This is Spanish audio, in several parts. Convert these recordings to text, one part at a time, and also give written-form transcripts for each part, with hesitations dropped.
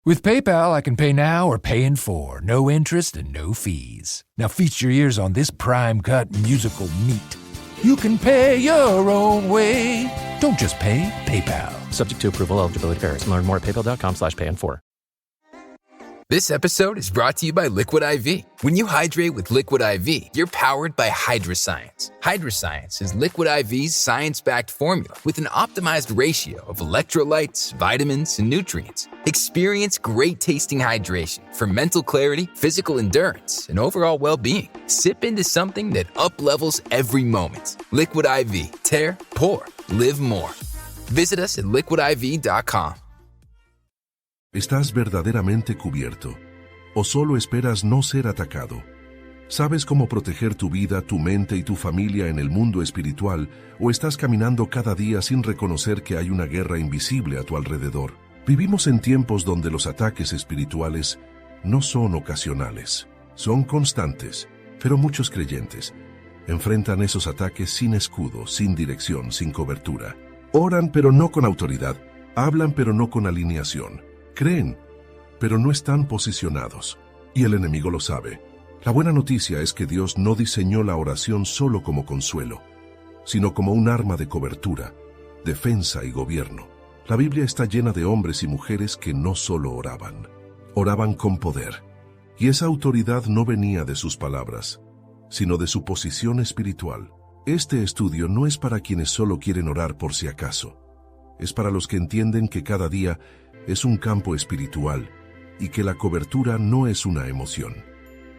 With PayPal, I can pay now or pay in full, no interest and no fees. Now feast your ears on this prime-cut musical meat. You can pay your own way. Don't just pay, PayPal. Subject to approval, eligibility varies. Learn more at paypal.com/pay-in-4. This episode is brought to you by Liquid IV. When you hydrate with Liquid IV, you're powered by Hydroscience. Hydroscience is Liquid IV's science-backed formula with an optimized ratio of electrolytes, vitamins, and nutrients. Experience great-tasting hydration for mental clarity, physical endurance, and overall well-being. Sip into something that up-levels every moment. Liquid IV. Tear, pour, live more. Visit us at liquidiv.com. ¿Estás verdaderamente cubierto? ¿O solo esperas no ser atacado? ¿Sabes cómo proteger tu vida, tu mente y tu familia en el mundo espiritual? ¿O estás caminando cada día sin reconocer que hay una guerra invisible a tu alrededor? Vivimos en tiempos donde los ataques espirituales no son ocasionales, son constantes, pero muchos creyentes enfrentan esos ataques sin escudo, sin dirección, sin cobertura. Oran pero no con autoridad, hablan pero no con alineación. Creen, pero no están posicionados. Y el enemigo lo sabe. La buena noticia es que Dios no diseñó la oración solo como consuelo, sino como un arma de cobertura, defensa y gobierno. La Biblia está llena de hombres y mujeres que no solo oraban, oraban con poder. Y esa autoridad no venía de sus palabras, sino de su posición espiritual. Este estudio no es para quienes solo quieren orar por si acaso. Es para los que entienden que cada día es un campo espiritual y que la cobertura no es una emoción,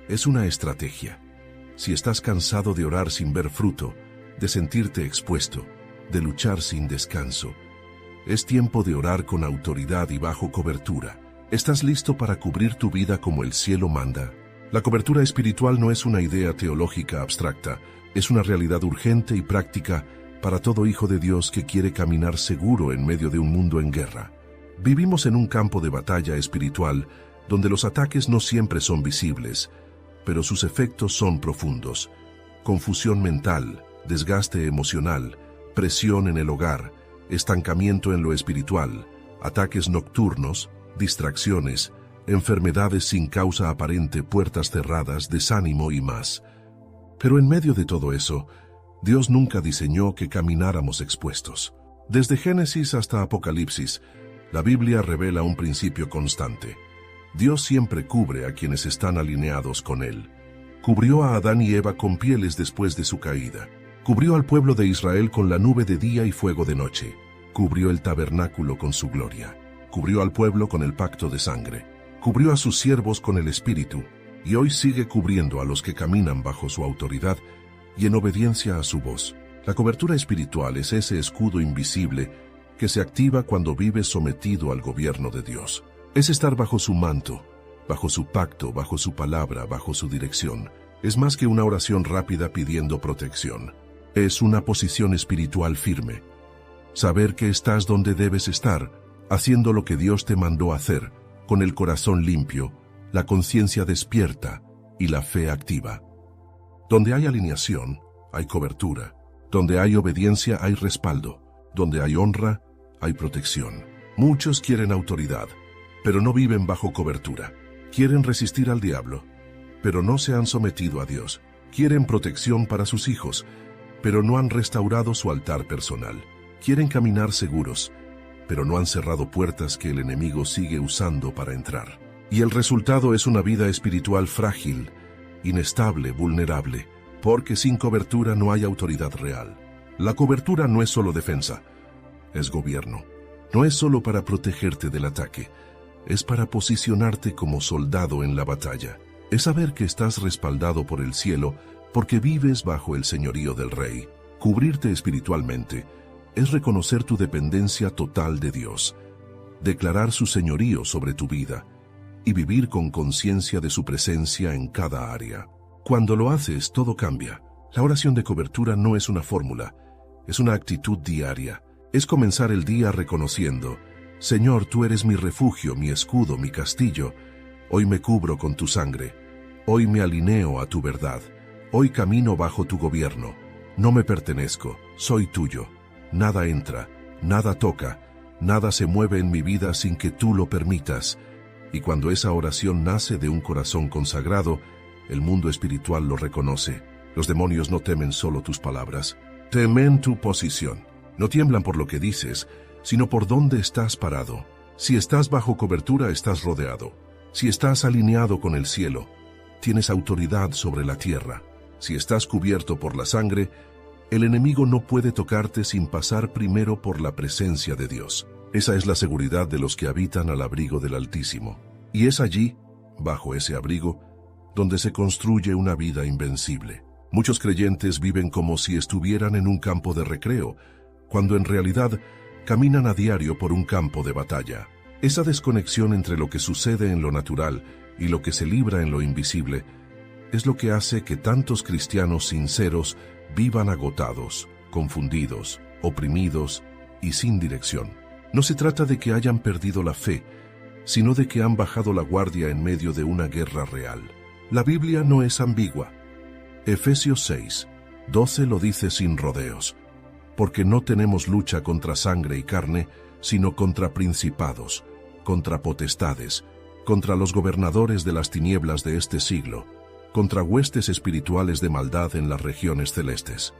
es una estrategia. Si estás cansado de orar sin ver fruto, de sentirte expuesto, de luchar sin descanso, es tiempo de orar con autoridad y bajo cobertura. ¿Estás listo para cubrir tu vida como el cielo manda? La cobertura espiritual no es una idea teológica abstracta, es una realidad urgente y práctica para todo hijo de Dios que quiere caminar seguro en medio de un mundo en guerra. Vivimos en un campo de batalla espiritual donde los ataques no siempre son visibles, pero sus efectos son profundos. Confusión mental, desgaste emocional, presión en el hogar, estancamiento en lo espiritual, ataques nocturnos, distracciones, enfermedades sin causa aparente, puertas cerradas, desánimo y más. Pero en medio de todo eso, Dios nunca diseñó que camináramos expuestos. Desde Génesis hasta Apocalipsis, la Biblia revela un principio constante. Dios siempre cubre a quienes están alineados con Él. Cubrió a Adán y Eva con pieles después de su caída. Cubrió al pueblo de Israel con la nube de día y fuego de noche. Cubrió el tabernáculo con su gloria. Cubrió al pueblo con el pacto de sangre. Cubrió a sus siervos con el Espíritu. Y hoy sigue cubriendo a los que caminan bajo su autoridad y en obediencia a su voz. La cobertura espiritual es ese escudo invisible que se activa cuando vives sometido al gobierno de Dios. Es estar bajo su manto, bajo su pacto, bajo su palabra, bajo su dirección. Es más que una oración rápida pidiendo protección. Es una posición espiritual firme. Saber que estás donde debes estar, haciendo lo que Dios te mandó hacer, con el corazón limpio, la conciencia despierta y la fe activa. Donde hay alineación, hay cobertura. Donde hay obediencia, hay respaldo. Donde hay honra, hay protección. Muchos quieren autoridad, pero no viven bajo cobertura. Quieren resistir al diablo, pero no se han sometido a Dios. Quieren protección para sus hijos, pero no han restaurado su altar personal. Quieren caminar seguros, pero no han cerrado puertas que el enemigo sigue usando para entrar. Y el resultado es una vida espiritual frágil, inestable, vulnerable, porque sin cobertura no hay autoridad real. La cobertura no es solo defensa, es gobierno. No es solo para protegerte del ataque, es para posicionarte como soldado en la batalla. Es saber que estás respaldado por el cielo porque vives bajo el señorío del Rey. Cubrirte espiritualmente es reconocer tu dependencia total de Dios, declarar su señorío sobre tu vida y vivir con conciencia de su presencia en cada área. Cuando lo haces, todo cambia. La oración de cobertura no es una fórmula, es una actitud diaria. Es comenzar el día reconociendo: Señor, tú eres mi refugio, mi escudo, mi castillo. Hoy me cubro con tu sangre. Hoy me alineo a tu verdad. Hoy camino bajo tu gobierno. No me pertenezco, soy tuyo. Nada entra, nada toca, nada se mueve en mi vida sin que tú lo permitas. Y cuando esa oración nace de un corazón consagrado, el mundo espiritual lo reconoce. Los demonios no temen solo tus palabras, temen tu posición. No tiemblan por lo que dices, sino por dónde estás parado. Si estás bajo cobertura, estás rodeado. Si estás alineado con el cielo, tienes autoridad sobre la tierra. Si estás cubierto por la sangre, el enemigo no puede tocarte sin pasar primero por la presencia de Dios. Esa es la seguridad de los que habitan al abrigo del Altísimo. Y es allí, bajo ese abrigo, donde se construye una vida invencible. Muchos creyentes viven como si estuvieran en un campo de recreo, cuando en realidad caminan a diario por un campo de batalla. Esa desconexión entre lo que sucede en lo natural y lo que se libra en lo invisible es lo que hace que tantos cristianos sinceros vivan agotados, confundidos, oprimidos y sin dirección. No se trata de que hayan perdido la fe, sino de que han bajado la guardia en medio de una guerra real. La Biblia no es ambigua. Efesios 6:12 lo dice sin rodeos, porque no tenemos lucha contra sangre y carne, sino contra principados, contra potestades, contra los gobernadores de las tinieblas de este siglo, contra huestes espirituales de maldad en las regiones celestes.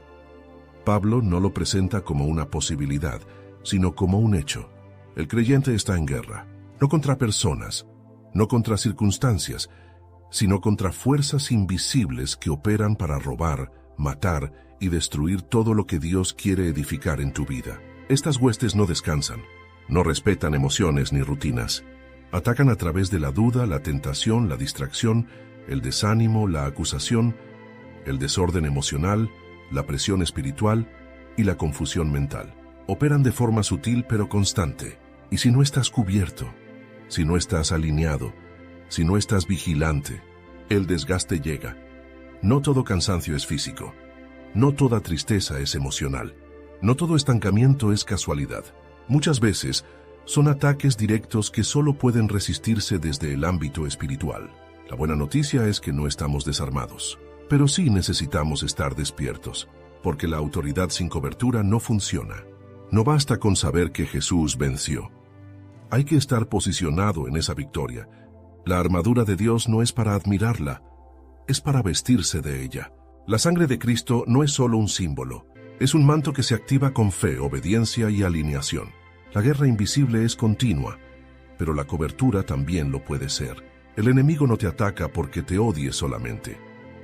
Pablo no lo presenta como una posibilidad, sino como un hecho. El creyente está en guerra, no contra personas, no contra circunstancias, sino contra fuerzas invisibles que operan para robar, matar y destruir todo lo que Dios quiere edificar en tu vida. Estas huestes no descansan, no respetan emociones ni rutinas. Atacan a través de la duda, la tentación, la distracción, el desánimo, la acusación, el desorden emocional, la presión espiritual y la confusión mental. Operan de forma sutil pero constante. Y si no estás cubierto, si no estás alineado, si no estás vigilante, el desgaste llega. No todo cansancio es físico. No toda tristeza es emocional. No todo estancamiento es casualidad. Muchas veces son ataques directos que solo pueden resistirse desde el ámbito espiritual. La buena noticia es que no estamos desarmados, pero sí necesitamos estar despiertos, porque la autoridad sin cobertura no funciona. No basta con saber que Jesús venció. Hay que estar posicionado en esa victoria. La armadura de Dios no es para admirarla, es para vestirse de ella. La sangre de Cristo no es solo un símbolo, es un manto que se activa con fe, obediencia y alineación. La guerra invisible es continua, pero la cobertura también lo puede ser. El enemigo no te ataca porque te odie solamente,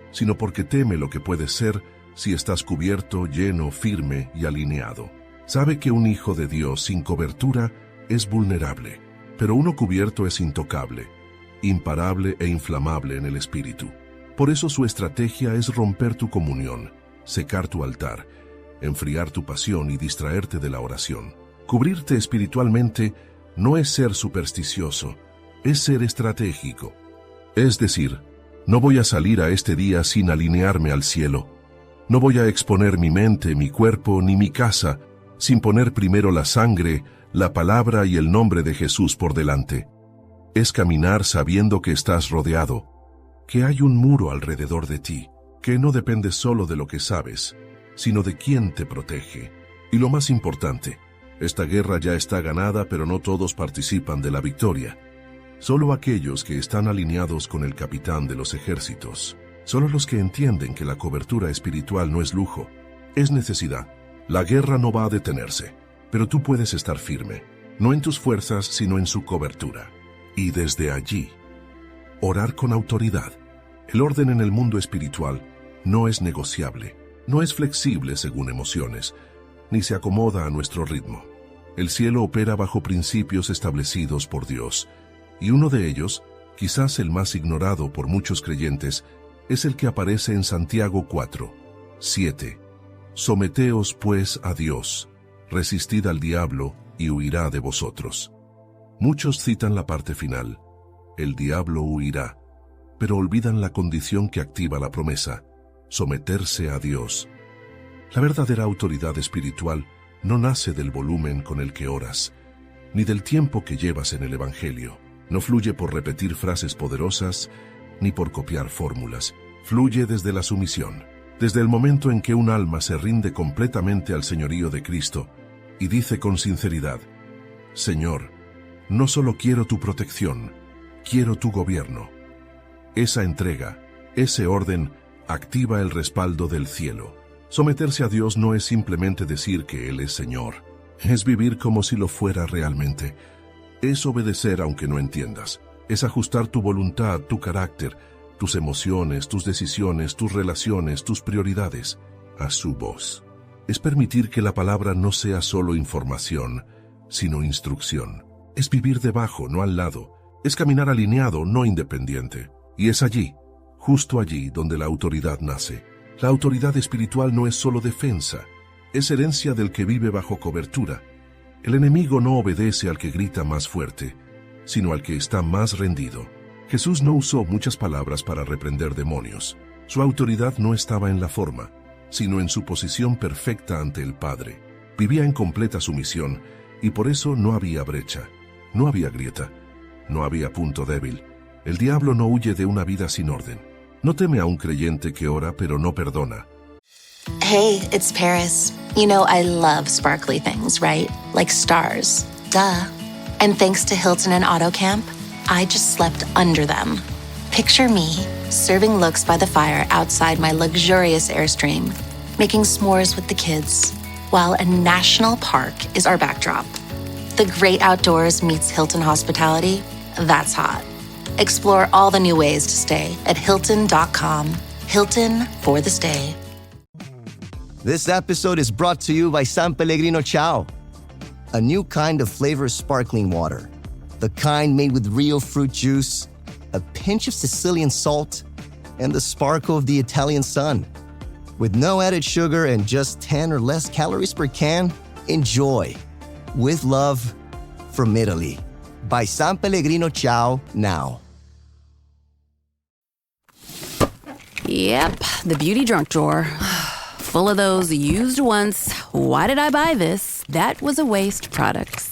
sino porque teme lo que puedes ser si estás cubierto, lleno, firme y alineado. Sabe que un hijo de Dios sin cobertura es vulnerable, pero uno cubierto es intocable, imparable e inflamable en el espíritu. Por eso su estrategia es romper tu comunión, secar tu altar, enfriar tu pasión y distraerte de la oración. Cubrirte espiritualmente no es ser supersticioso, es ser estratégico. Es decir, no voy a salir a este día sin alinearme al cielo. No voy a exponer mi mente, mi cuerpo ni mi casa sin poner primero la sangre, la palabra y el nombre de Jesús por delante. Es caminar sabiendo que estás rodeado, que hay un muro alrededor de ti, que no depende solo de lo que sabes, sino de quién te protege. Y lo más importante, esta guerra ya está ganada, pero no todos participan de la victoria. Solo aquellos que están alineados con el capitán de los ejércitos. Solo los que entienden que la cobertura espiritual no es lujo, es necesidad. La guerra no va a detenerse, pero tú puedes estar firme, no en tus fuerzas, sino en su cobertura. Y desde allí, orar con autoridad. El orden en el mundo espiritual no es negociable, no es flexible según emociones, ni se acomoda a nuestro ritmo. El cielo opera bajo principios establecidos por Dios, y uno de ellos, quizás el más ignorado por muchos creyentes, es el que aparece en Santiago 4:7. Someteos pues a Dios, resistid al diablo y huirá de vosotros. Muchos citan la parte final, el diablo huirá, pero olvidan la condición que activa la promesa, someterse a Dios. La verdadera autoridad espiritual no nace del volumen con el que oras, ni del tiempo que llevas en el Evangelio. No fluye por repetir frases poderosas, ni por copiar fórmulas. Fluye desde la sumisión, desde el momento en que un alma se rinde completamente al señorío de Cristo y dice con sinceridad: Señor, no solo quiero tu protección, quiero tu gobierno. Esa entrega, ese orden, activa el respaldo del cielo. Someterse a Dios no es simplemente decir que Él es Señor. Es vivir como si lo fuera realmente. Es obedecer aunque no entiendas. Es ajustar tu voluntad, tu carácter, tus emociones, tus decisiones, tus relaciones, tus prioridades a su voz. Es permitir que la palabra no sea solo información, sino instrucción. Es vivir debajo, no al lado. Es caminar alineado, no independiente. Y es allí, justo allí, donde la autoridad nace. La autoridad espiritual no es solo defensa, es herencia del que vive bajo cobertura. El enemigo no obedece al que grita más fuerte, sino al que está más rendido. Jesús no usó muchas palabras para reprender demonios. Su autoridad no estaba en la forma, sino en su posición perfecta ante el Padre. Vivía en completa sumisión, y por eso no había brecha, no había grieta, no había punto débil. El diablo no huye de una vida sin orden. No teme a un creyente que ora pero no perdona. Hey, it's Paris. You know I love sparkly things, right? Like stars. Duh. And thanks to Hilton and AutoCamp, I just slept under them. Picture me, serving looks by the fire outside my luxurious Airstream, making s'mores with the kids, while a national park is our backdrop. The great outdoors meets Hilton hospitality. That's hot. Explore all the new ways to stay at Hilton.com. Hilton for the stay. This episode is brought to you by San Pellegrino Ciao, a new kind of flavored sparkling water. The kind made with real fruit juice, a pinch of Sicilian salt, and the sparkle of the Italian sun. With no added sugar and just 10 or less calories per can, enjoy. With love, from Italy. By San Pellegrino Ciao now. Yep, the beauty drunk drawer. Full of those used once, why did I buy this? That was a waste products.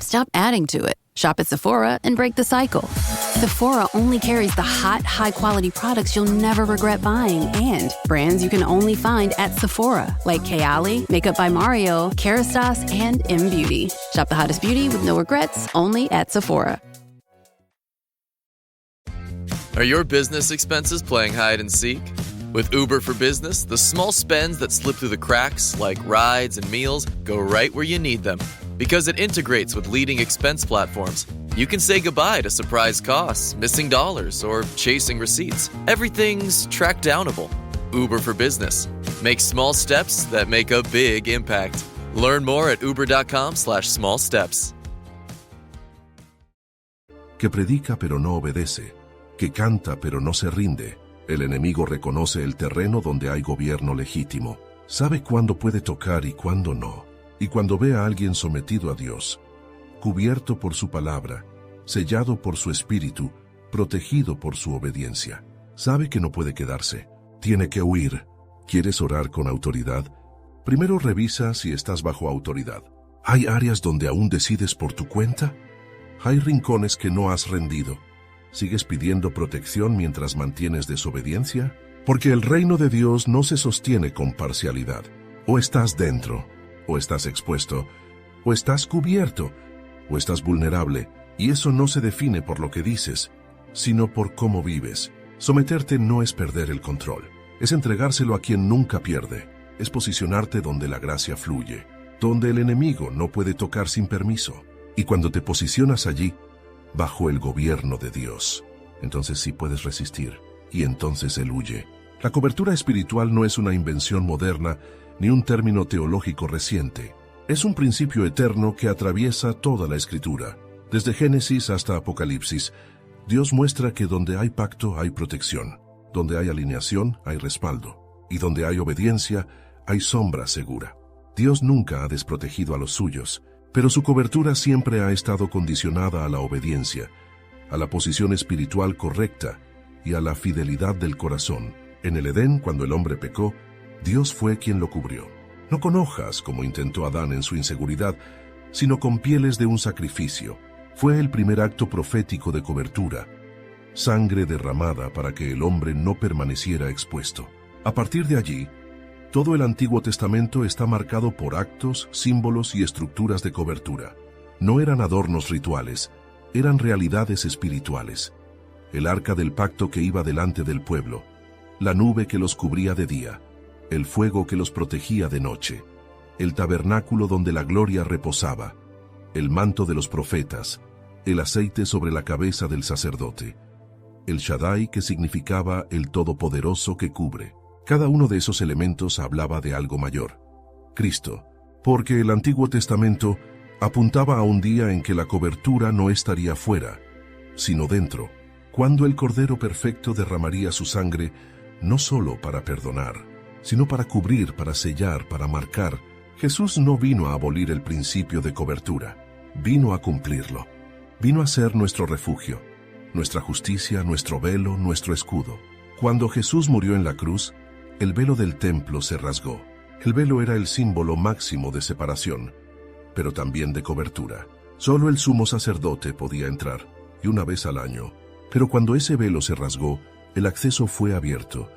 Stop adding to it. Shop at Sephora and break the cycle. Sephora only carries the hot, high-quality products you'll never regret buying and brands you can only find at Sephora, like Kayali, Makeup by Mario, Kerastase, and M Beauty. Shop the hottest beauty with no regrets, only at Sephora. Are your business expenses playing hide and seek? With Uber for Business, the small spends that slip through the cracks, like rides and meals, go right where you need them. Because it integrates with leading expense platforms, you can say goodbye to surprise costs, missing dollars, or chasing receipts. Everything's track downable. Uber for Business. Make small steps that make a big impact. Learn more at uber.com/small steps. Que predica pero no obedece, que canta pero no se rinde. El enemigo reconoce el terreno donde hay gobierno legítimo, sabe cuándo puede tocar y cuándo no. Y cuando ve a alguien sometido a Dios, cubierto por su palabra, sellado por su espíritu, protegido por su obediencia, sabe que no puede quedarse, tiene que huir. ¿Quieres orar con autoridad? Primero revisa si estás bajo autoridad. ¿Hay áreas donde aún decides por tu cuenta? ¿Hay rincones que no has rendido? ¿Sigues pidiendo protección mientras mantienes desobediencia? Porque el reino de Dios no se sostiene con parcialidad. O estás dentro, o estás expuesto, o estás cubierto, o estás vulnerable, y eso no se define por lo que dices, sino por cómo vives. Someterte no es perder el control, es entregárselo a quien nunca pierde, es posicionarte donde la gracia fluye, donde el enemigo no puede tocar sin permiso. Y cuando te posicionas allí, bajo el gobierno de Dios, entonces sí puedes resistir, y entonces Él huye. La cobertura espiritual no es una invención moderna ni un término teológico reciente. Es un principio eterno que atraviesa toda la Escritura. Desde Génesis hasta Apocalipsis, Dios muestra que donde hay pacto hay protección, donde hay alineación hay respaldo, y donde hay obediencia hay sombra segura. Dios nunca ha desprotegido a los suyos, pero su cobertura siempre ha estado condicionada a la obediencia, a la posición espiritual correcta y a la fidelidad del corazón. En el Edén, cuando el hombre pecó, Dios fue quien lo cubrió. No con hojas, como intentó Adán en su inseguridad, sino con pieles de un sacrificio. Fue el primer acto profético de cobertura, sangre derramada para que el hombre no permaneciera expuesto. A partir de allí, todo el Antiguo Testamento está marcado por actos, símbolos y estructuras de cobertura. No eran adornos rituales, eran realidades espirituales. El arca del pacto que iba delante del pueblo, la nube que los cubría de día, el fuego que los protegía de noche, el tabernáculo donde la gloria reposaba, el manto de los profetas, el aceite sobre la cabeza del sacerdote, el Shaddai que significaba el Todopoderoso que cubre. Cada uno de esos elementos hablaba de algo mayor, Cristo, porque el Antiguo Testamento apuntaba a un día en que la cobertura no estaría fuera, sino dentro, cuando el Cordero Perfecto derramaría su sangre no solo para perdonar, sino para cubrir, para sellar, para marcar. Jesús no vino a abolir el principio de cobertura, vino a cumplirlo. Vino a ser nuestro refugio, nuestra justicia, nuestro velo, nuestro escudo. Cuando Jesús murió en la cruz, el velo del templo se rasgó. El velo era el símbolo máximo de separación, pero también de cobertura. Solo el sumo sacerdote podía entrar, y una vez al año. Pero cuando ese velo se rasgó, el acceso fue abierto,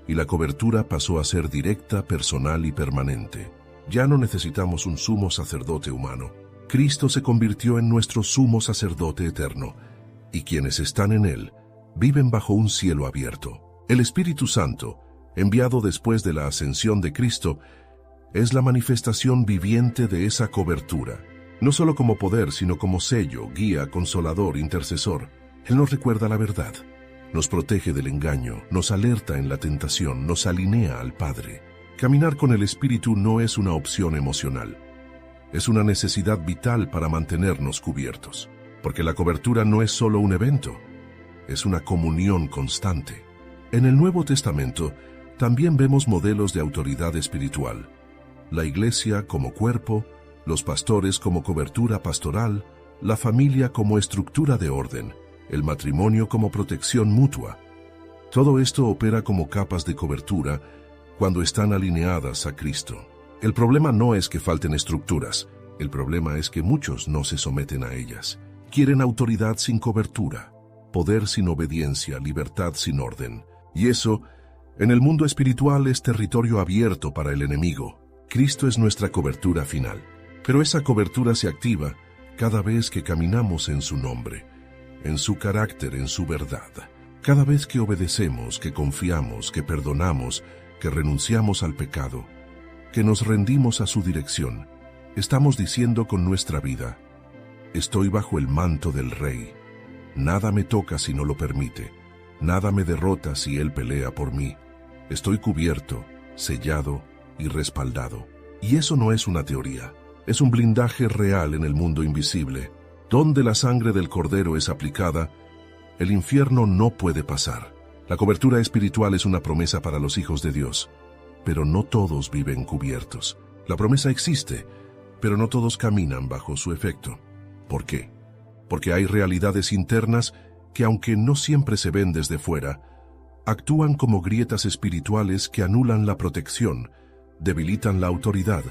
y la cobertura pasó a ser directa, personal y permanente. Ya no necesitamos un sumo sacerdote humano. Cristo se convirtió en nuestro sumo sacerdote eterno, y quienes están en Él viven bajo un cielo abierto. El Espíritu Santo, enviado después de la ascensión de Cristo, es la manifestación viviente de esa cobertura, no solo como poder, sino como sello, guía, consolador, intercesor. Él nos recuerda la verdad, nos protege del engaño, nos alerta en la tentación, nos alinea al Padre. Caminar con el Espíritu no es una opción emocional. Es una necesidad vital para mantenernos cubiertos, porque la cobertura no es solo un evento, es una comunión constante. En el Nuevo Testamento también vemos modelos de autoridad espiritual. La iglesia como cuerpo, los pastores como cobertura pastoral, la familia como estructura de orden, el matrimonio como protección mutua. Todo esto opera como capas de cobertura cuando están alineadas a Cristo. El problema no es que falten estructuras, el problema es que muchos no se someten a ellas. Quieren autoridad sin cobertura, poder sin obediencia, libertad sin orden. Y eso, en el mundo espiritual, es territorio abierto para el enemigo. Cristo es nuestra cobertura final, pero esa cobertura se activa cada vez que caminamos en su nombre, en su carácter, en su verdad. Cada vez que obedecemos, que confiamos, que perdonamos, que renunciamos al pecado, que nos rendimos a su dirección, estamos diciendo con nuestra vida: estoy bajo el manto del Rey. Nada me toca si no lo permite. Nada me derrota si Él pelea por mí. Estoy cubierto, sellado y respaldado. Y eso no es una teoría. Es un blindaje real en el mundo invisible. Donde la sangre del Cordero es aplicada, el infierno no puede pasar. La cobertura espiritual es una promesa para los hijos de Dios, pero no todos viven cubiertos. La promesa existe, pero no todos caminan bajo su efecto. ¿Por qué? Porque hay realidades internas que, aunque no siempre se ven desde fuera, actúan como grietas espirituales que anulan la protección, debilitan la autoridad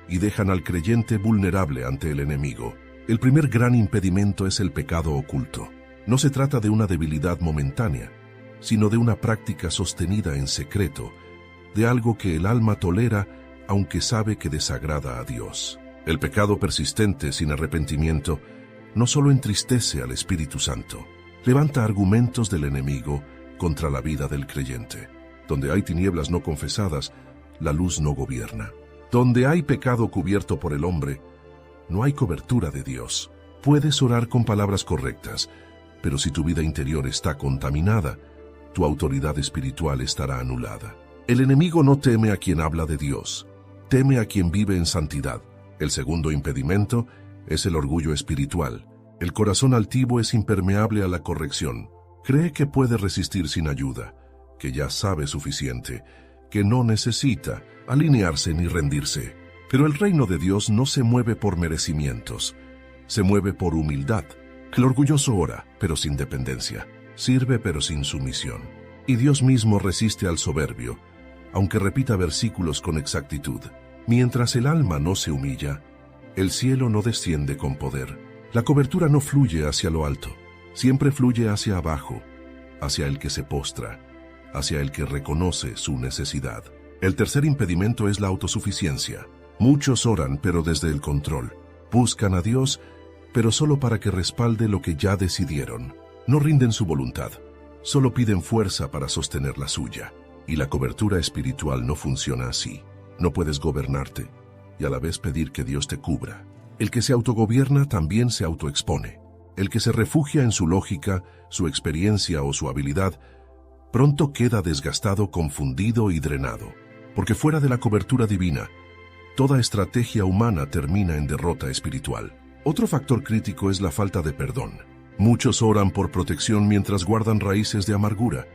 y dejan al creyente vulnerable ante el enemigo. El primer gran impedimento es el pecado oculto. No se trata de una debilidad momentánea, sino de una práctica sostenida en secreto, de algo que el alma tolera aunque sabe que desagrada a Dios. El pecado persistente sin arrepentimiento no solo entristece al Espíritu Santo, levanta argumentos del enemigo contra la vida del creyente. Donde hay tinieblas no confesadas, la luz no gobierna. Donde hay pecado cubierto por el hombre, no hay cobertura de Dios. Puedes orar con palabras correctas, pero si tu vida interior está contaminada, tu autoridad espiritual estará anulada. El enemigo no teme a quien habla de Dios, teme a quien vive en santidad. El segundo impedimento es el orgullo espiritual. El corazón altivo es impermeable a la corrección. Cree que puede resistir sin ayuda, que ya sabe suficiente, que no necesita alinearse ni rendirse. Pero el reino de Dios no se mueve por merecimientos, se mueve por humildad. El orgulloso ora, pero sin dependencia, sirve pero sin sumisión. Y Dios mismo resiste al soberbio, aunque repita versículos con exactitud. Mientras el alma no se humilla, el cielo no desciende con poder. La cobertura no fluye hacia lo alto, siempre fluye hacia abajo, hacia el que se postra, hacia el que reconoce su necesidad. El tercer impedimento es la autosuficiencia. Muchos oran, pero desde el control. Buscan a Dios pero solo para que respalde lo que ya decidieron. No rinden su voluntad, solo piden fuerza para sostener la suya. Y la cobertura espiritual no funciona así. No puedes gobernarte y a la vez pedir que Dios te cubra. El que se autogobierna también se autoexpone. El que se refugia en su lógica, su experiencia o su habilidad, pronto queda desgastado, confundido y drenado. Porque fuera de la cobertura divina, toda estrategia humana termina en derrota espiritual. Otro factor crítico es la falta de perdón. Muchos oran por protección mientras guardan raíces de amargura,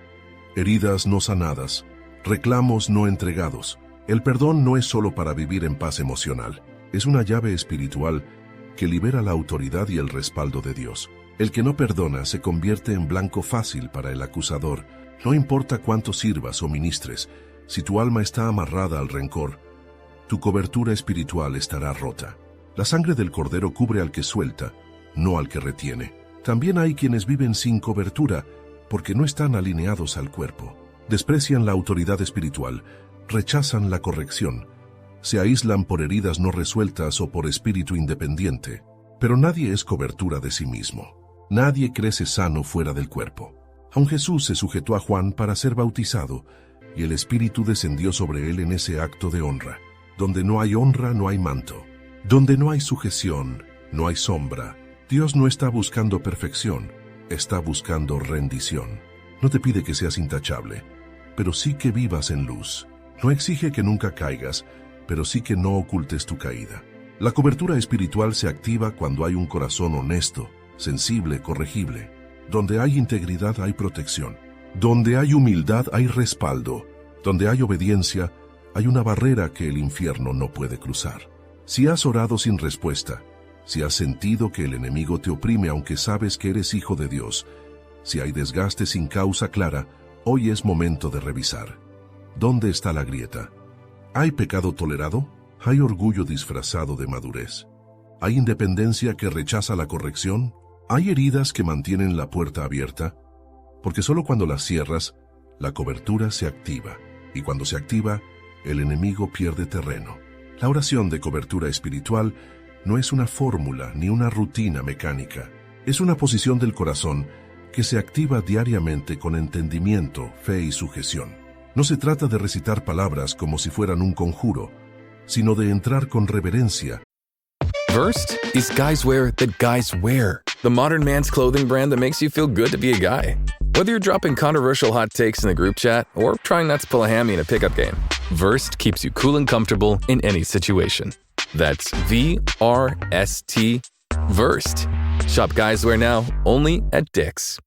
heridas no sanadas, reclamos no entregados. El perdón no es solo para vivir en paz emocional, es una llave espiritual que libera la autoridad y el respaldo de Dios. El que no perdona se convierte en blanco fácil para el acusador. No importa cuánto sirvas o ministres, si tu alma está amarrada al rencor, tu cobertura espiritual estará rota. La sangre del Cordero cubre al que suelta, no al que retiene. También hay quienes viven sin cobertura porque no están alineados al cuerpo. Desprecian la autoridad espiritual, rechazan la corrección, se aíslan por heridas no resueltas o por espíritu independiente. Pero nadie es cobertura de sí mismo. Nadie crece sano fuera del cuerpo. Aun Jesús se sujetó a Juan para ser bautizado, y el Espíritu descendió sobre él en ese acto de honra. Donde no hay honra, no hay manto. Donde no hay sujeción, no hay sombra. Dios no está buscando perfección, está buscando rendición. No te pide que seas intachable, pero sí que vivas en luz. No exige que nunca caigas, pero sí que no ocultes tu caída. La cobertura espiritual se activa cuando hay un corazón honesto, sensible, corregible. Donde hay integridad hay protección. Donde hay humildad hay respaldo. Donde hay obediencia hay una barrera que el infierno no puede cruzar. Si has orado sin respuesta, si has sentido que el enemigo te oprime aunque sabes que eres hijo de Dios, si hay desgaste sin causa clara, hoy es momento de revisar. ¿Dónde está la grieta? ¿Hay pecado tolerado? ¿Hay orgullo disfrazado de madurez? ¿Hay independencia que rechaza la corrección? ¿Hay heridas que mantienen la puerta abierta? Porque solo cuando las cierras, la cobertura se activa, y cuando se activa, el enemigo pierde terreno. La oración de cobertura espiritual no es una fórmula ni una rutina mecánica. Es una posición del corazón que se activa diariamente con entendimiento, fe y sujeción. No se trata de recitar palabras como si fueran un conjuro, sino de entrar con reverencia. Versed is guys wear that guys wear. The modern man's clothing brand that makes you feel good to be a guy. Whether you're dropping controversial hot takes in the group chat or trying not to pull a hammy in a pickup game, Versed keeps you cool and comfortable in any situation. That's VRST Versed. Shop guys wear now only at Dick's.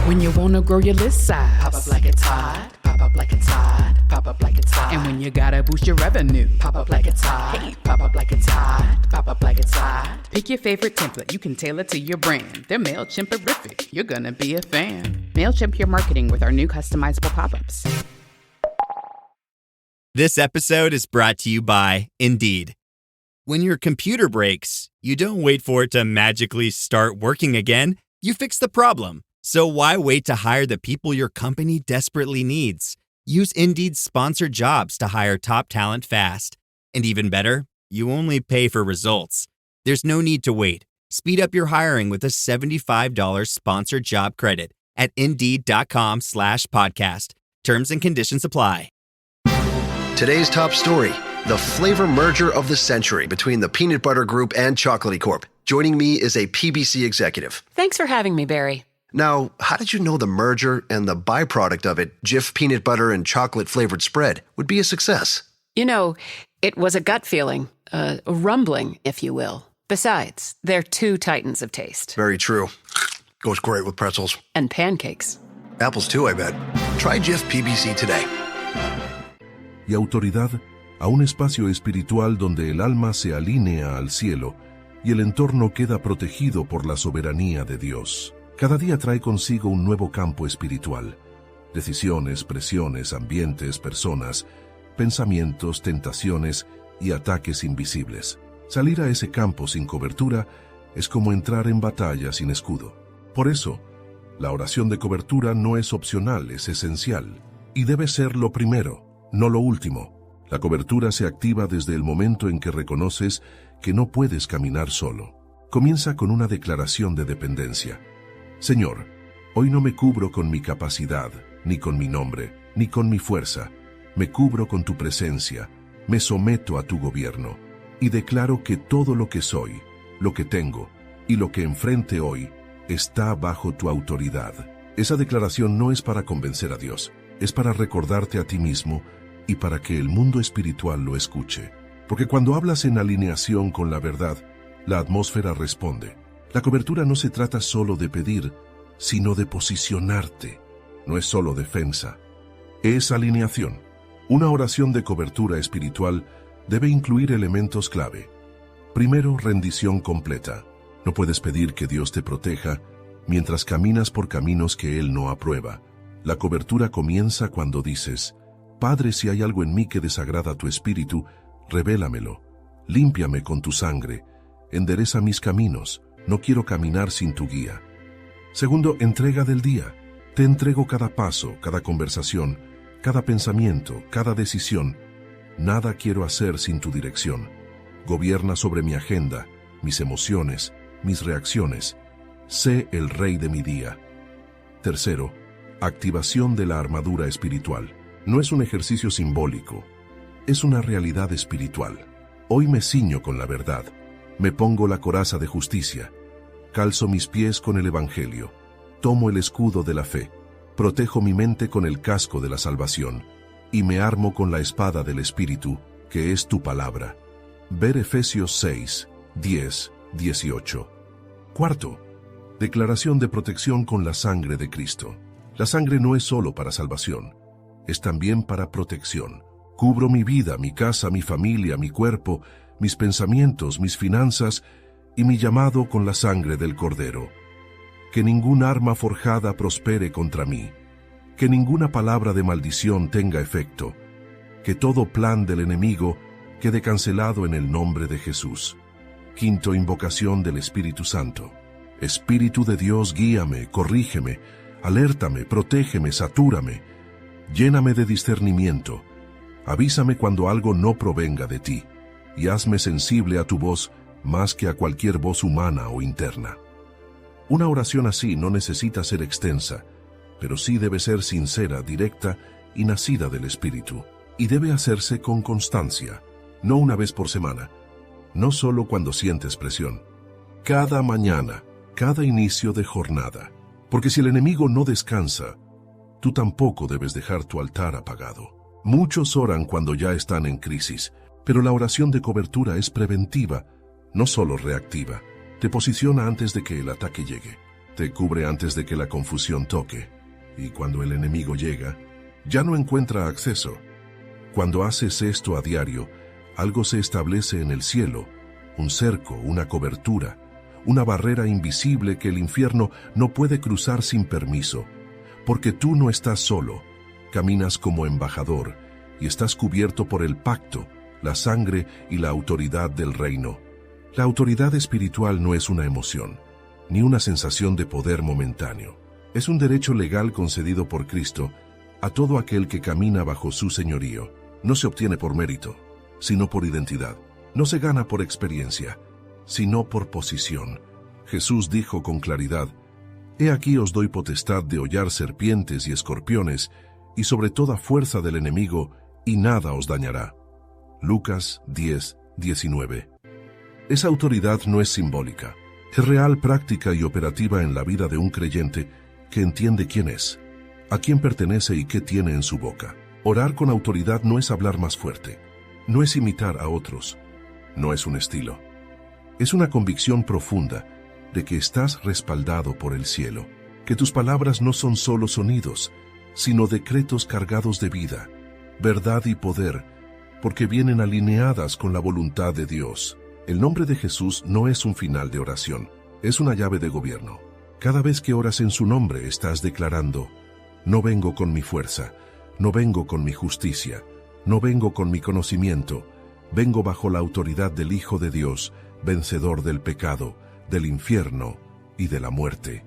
When you wanna grow your list size, pop up like it's hot, pop up like it's hot, pop up like it's hot. And when you gotta boost your revenue, pop up like it's hot, hey, pop up like it's hot, pop up like it's hot. Pick your favorite template, you can tailor to your brand. They're MailChimp-erific, you're gonna be a fan. MailChimp your marketing with our new customizable pop-ups. This episode is brought to you by Indeed. When your computer breaks, you don't wait for it to magically start working again. You fix the problem. So why wait to hire the people your company desperately needs? Use Indeed's sponsored jobs to hire top talent fast. And even better, you only pay for results. There's no need to wait. Speed up your hiring with a $75 sponsored job credit at Indeed.com/podcast. Terms and conditions apply. Today's top story, the flavor merger of the century between the Peanut Butter Group and Chocolatey Corp. Joining me is a PBC executive. Thanks for having me, Barry. Now, how did you know the merger and the byproduct of it, Jif peanut butter and chocolate flavored spread, would be a success? You know, it was a gut feeling, a rumbling, if you will. Besides, they're two titans of taste. Very true. Goes great with pretzels. And pancakes. Apples too, I bet. Try Jif PBC today. Y autoridad a un espacio espiritual donde el alma se alinea al cielo y el entorno queda protegido por la soberanía de Dios. Cada día trae consigo un nuevo campo espiritual. Decisiones, presiones, ambientes, personas, pensamientos, tentaciones y ataques invisibles. Salir a ese campo sin cobertura es como entrar en batalla sin escudo. Por eso, La oración de cobertura no es opcional, es esencial. Y debe ser lo primero, no lo último. La cobertura se activa desde el momento en que reconoces que no puedes caminar solo. Comienza con una declaración de dependencia. Señor, hoy no me cubro con mi capacidad, ni con mi nombre, ni con mi fuerza. Me cubro con tu presencia, me someto a tu gobierno, y declaro que todo lo que soy, lo que tengo y lo que enfrente hoy, está bajo tu autoridad. Esa declaración no es para convencer a Dios, es para recordarte a ti mismo y para que el mundo espiritual lo escuche. Porque cuando hablas en alineación con la verdad, la atmósfera responde. La cobertura no se trata solo de pedir, sino de posicionarte. No es solo defensa, es alineación. Una oración de cobertura espiritual debe incluir elementos clave. Primero, rendición completa. No puedes pedir que Dios te proteja mientras caminas por caminos que Él no aprueba. La cobertura comienza cuando dices, Padre, si hay algo en mí que desagrada tu espíritu, revélamelo. Límpiame con tu sangre. Endereza mis caminos. No quiero caminar sin tu guía. Segundo, entrega del día. Te entrego cada paso, cada conversación, cada pensamiento, cada decisión. Nada quiero hacer sin tu dirección. Gobierna sobre mi agenda, mis emociones, mis reacciones. Sé el rey de mi día. Tercero, activación de la armadura espiritual. No es un ejercicio simbólico, es una realidad espiritual. Hoy me ciño con la verdad, me pongo la coraza de justicia, calzo mis pies con el Evangelio, tomo el escudo de la fe, protejo mi mente con el casco de la salvación y me armo con la espada del Espíritu, que es tu palabra. Ver Efesios 6, 10, 18. Cuarto, declaración de protección con la sangre de Cristo. La sangre no es solo para salvación, es también para protección. Cubro mi vida, mi casa, mi familia, mi cuerpo, mis pensamientos, mis finanzas y mi llamado con la sangre del Cordero. Que ningún arma forjada prospere contra mí, que ninguna palabra de maldición tenga efecto, que todo plan del enemigo quede cancelado en el nombre de Jesús. Quinto, invocación del Espíritu Santo. Espíritu de Dios, guíame, corrígeme, alértame, protégeme, satúrame, lléname de discernimiento, avísame cuando algo no provenga de ti, y hazme sensible a tu voz más que a cualquier voz humana o interna. Una oración así no necesita ser extensa, pero sí debe ser sincera, directa y nacida del Espíritu, y debe hacerse con constancia, no una vez por semana, no solo cuando sientes presión, cada mañana, cada inicio de jornada, porque si el enemigo no descansa, tú tampoco debes dejar tu altar apagado. Muchos oran cuando ya están en crisis, pero la oración de cobertura es preventiva, no solo reactiva. Te posiciona antes de que el ataque llegue, te cubre antes de que la confusión toque, y cuando el enemigo llega, ya no encuentra acceso. Cuando haces esto a diario, algo se establece en el cielo, un cerco, una cobertura, una barrera invisible que el infierno no puede cruzar sin permiso, porque tú no estás solo, caminas como embajador y estás cubierto por el pacto, la sangre y la autoridad del reino. La autoridad espiritual no es una emoción, ni una sensación de poder momentáneo. Es un derecho legal concedido por Cristo a todo aquel que camina bajo su señorío. No se obtiene por mérito, sino por identidad. No se gana por experiencia, sino por posición. Jesús dijo con claridad, «He aquí os doy potestad de hollar serpientes y escorpiones, y sobre toda fuerza del enemigo, y nada os dañará». Lucas 10, 19. Esa autoridad no es simbólica, es real, práctica y operativa en la vida de un creyente que entiende quién es, a quién pertenece y qué tiene en su boca. Orar con autoridad no es hablar más fuerte, no es imitar a otros, no es un estilo. Es una convicción profunda de que estás respaldado por el cielo, que tus palabras no son solo sonidos, sino decretos cargados de vida, verdad y poder, porque vienen alineadas con la voluntad de Dios. El nombre de Jesús no es un final de oración, es una llave de gobierno. Cada vez que oras en su nombre estás declarando, no vengo con mi fuerza, no vengo con mi justicia, no vengo con mi conocimiento, vengo bajo la autoridad del Hijo de Dios, vencedor del pecado, del infierno y de la muerte.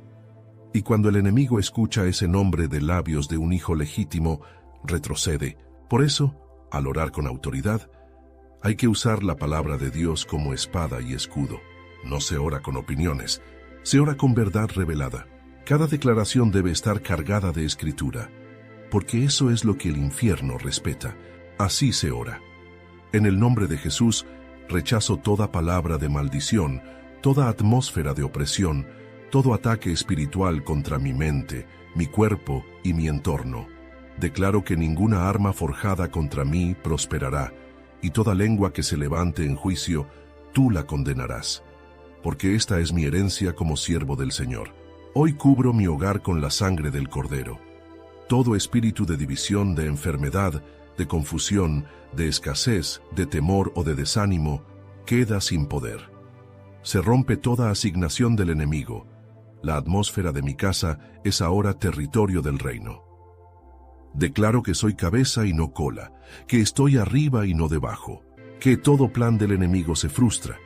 Y cuando el enemigo escucha ese nombre de labios de un hijo legítimo, retrocede. Por eso, al orar con autoridad, hay que usar la palabra de Dios como espada y escudo. No se ora con opiniones, se ora con verdad revelada. Cada declaración debe estar cargada de escritura, porque eso es lo que el infierno respeta. Así se ora. En el nombre de Jesús, rechazo toda palabra de maldición, toda atmósfera de opresión, todo ataque espiritual contra mi mente, mi cuerpo y mi entorno. Declaro que ninguna arma forjada contra mí prosperará, y toda lengua que se levante en juicio, tú la condenarás. Porque esta es mi herencia como siervo del Señor. Hoy cubro mi hogar con la sangre del Cordero. Todo espíritu de división, de enfermedad, de confusión, de escasez, de temor o de desánimo, queda sin poder. Se rompe toda asignación del enemigo. La atmósfera de mi casa es ahora territorio del reino. Declaro que soy cabeza y no cola, que estoy arriba y no debajo, que todo plan del enemigo se frustra,